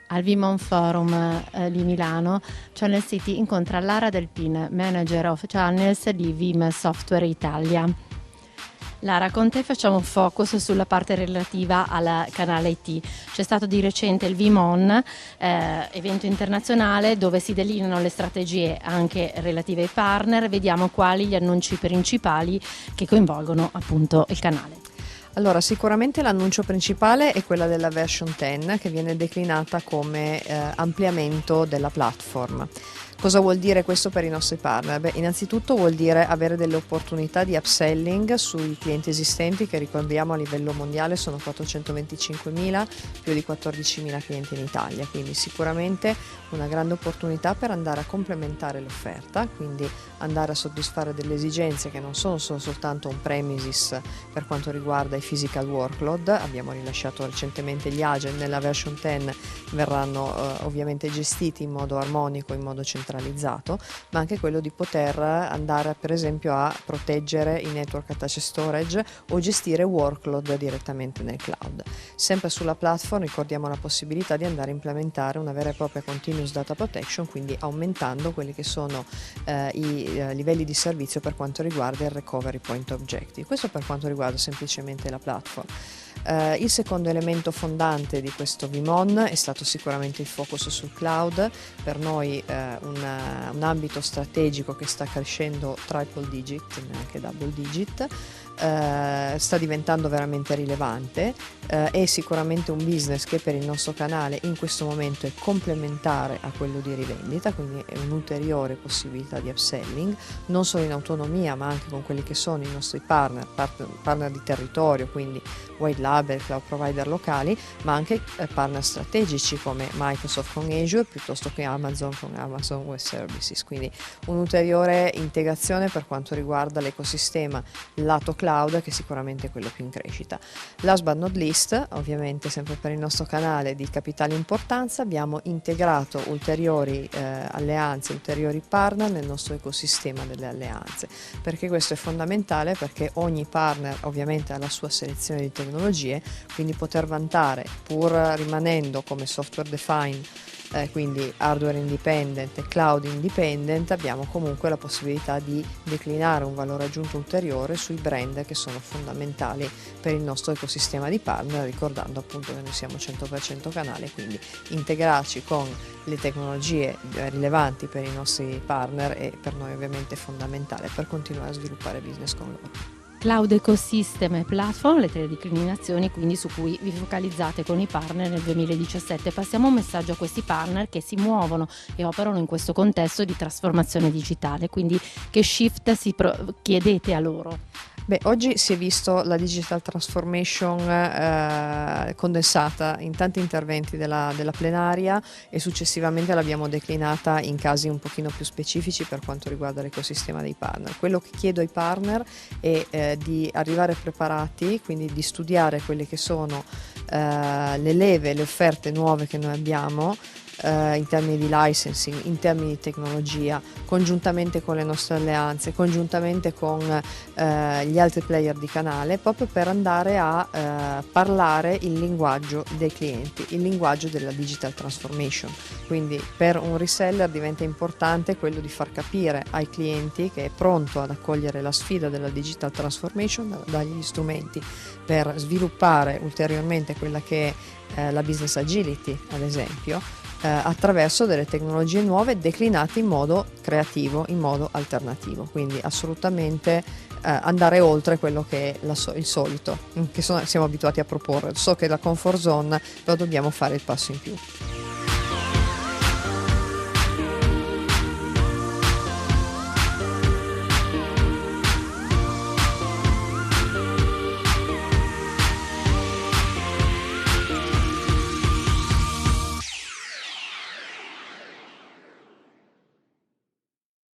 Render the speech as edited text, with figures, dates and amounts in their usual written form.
Al Vimon Forum di Milano, Channel City incontra Lara Delpin, Manager of Channels di Vim Software Italia. Lara, con te facciamo focus sulla parte relativa al canale IT. C'è stato di recente il Vimon, evento internazionale dove si delineano le strategie anche relative ai partner. Vediamo quali gli annunci principali che coinvolgono appunto il canale. Allora, sicuramente l'annuncio principale è quella della version 10 che viene declinata come ampliamento della platform. Cosa vuol dire questo per i nostri partner? Beh, innanzitutto vuol dire avere delle opportunità di upselling sui clienti esistenti che ricordiamo a livello mondiale sono 425.000, più di 14.000 clienti in Italia, quindi sicuramente una grande opportunità per andare a complementare l'offerta, quindi andare a soddisfare delle esigenze che non sono soltanto on premises per quanto riguarda i physical workload. Abbiamo rilasciato recentemente gli agent, nella version 10 verranno ovviamente gestiti in modo armonico, in modo centralizzato, ma anche quello di poter andare per esempio a proteggere i network attached storage o gestire workload direttamente nel cloud. Sempre sulla platform ricordiamo la possibilità di andare a implementare una vera e propria continuous data protection, quindi aumentando quelli che sono i livelli di servizio per quanto riguarda il recovery point objective. Questo per quanto riguarda semplicemente la platform. Il secondo elemento fondante di questo Vimon è stato sicuramente il focus sul cloud, per noi un ambito strategico che sta crescendo triple digit, neanche double digit, sta diventando veramente rilevante, è sicuramente un business che per il nostro canale in questo momento è complementare a quello di rivendita, quindi è un'ulteriore possibilità di upselling, non solo in autonomia ma anche con quelli che sono i nostri partner di territorio, quindi white label, cloud provider locali, ma anche partner strategici come Microsoft con Azure piuttosto che Amazon con Amazon Web Services, quindi un'ulteriore integrazione per quanto riguarda l'ecosistema lato cloud, che sicuramente è quello più in crescita. Last but not least, ovviamente sempre per il nostro canale di capitale importanza, abbiamo integrato ulteriori alleanze, ulteriori partner nel nostro ecosistema delle alleanze, perché questo è fondamentale, perché ogni partner ovviamente ha la sua selezione di tecnologie, quindi poter vantare, pur rimanendo come software defined, quindi hardware independent e cloud independent, abbiamo comunque la possibilità di declinare un valore aggiunto ulteriore sui brand che sono fondamentali per il nostro ecosistema di partner, ricordando appunto che noi siamo 100% canale, quindi integrarci con le tecnologie rilevanti per i nostri partner è per noi ovviamente fondamentale per continuare a sviluppare business con loro. Cloud Ecosystem e Platform, le tre declinazioni quindi su cui vi focalizzate con i partner nel 2017. Passiamo un messaggio a questi partner che si muovono e operano in questo contesto di trasformazione digitale, quindi che shift chiedete a loro? Beh, oggi si è visto la digital transformation condensata in tanti interventi della plenaria e successivamente l'abbiamo declinata in casi un pochino più specifici per quanto riguarda l'ecosistema dei partner. Quello che chiedo ai partner è di arrivare preparati, quindi di studiare quelle che sono le leve, le offerte nuove che noi abbiamo, in termini di licensing, in termini di tecnologia, congiuntamente con le nostre alleanze, congiuntamente con gli altri player di canale, proprio per andare a parlare il linguaggio dei clienti, il linguaggio della digital transformation. Quindi per un reseller diventa importante quello di far capire ai clienti che è pronto ad accogliere la sfida della digital transformation, dagli strumenti per sviluppare ulteriormente quella che è la business agility, ad esempio, attraverso delle tecnologie nuove declinate in modo creativo, in modo alternativo, quindi assolutamente andare oltre quello che è il solito che siamo abituati a proporre. So che la comfort zone, però dobbiamo fare il passo in più.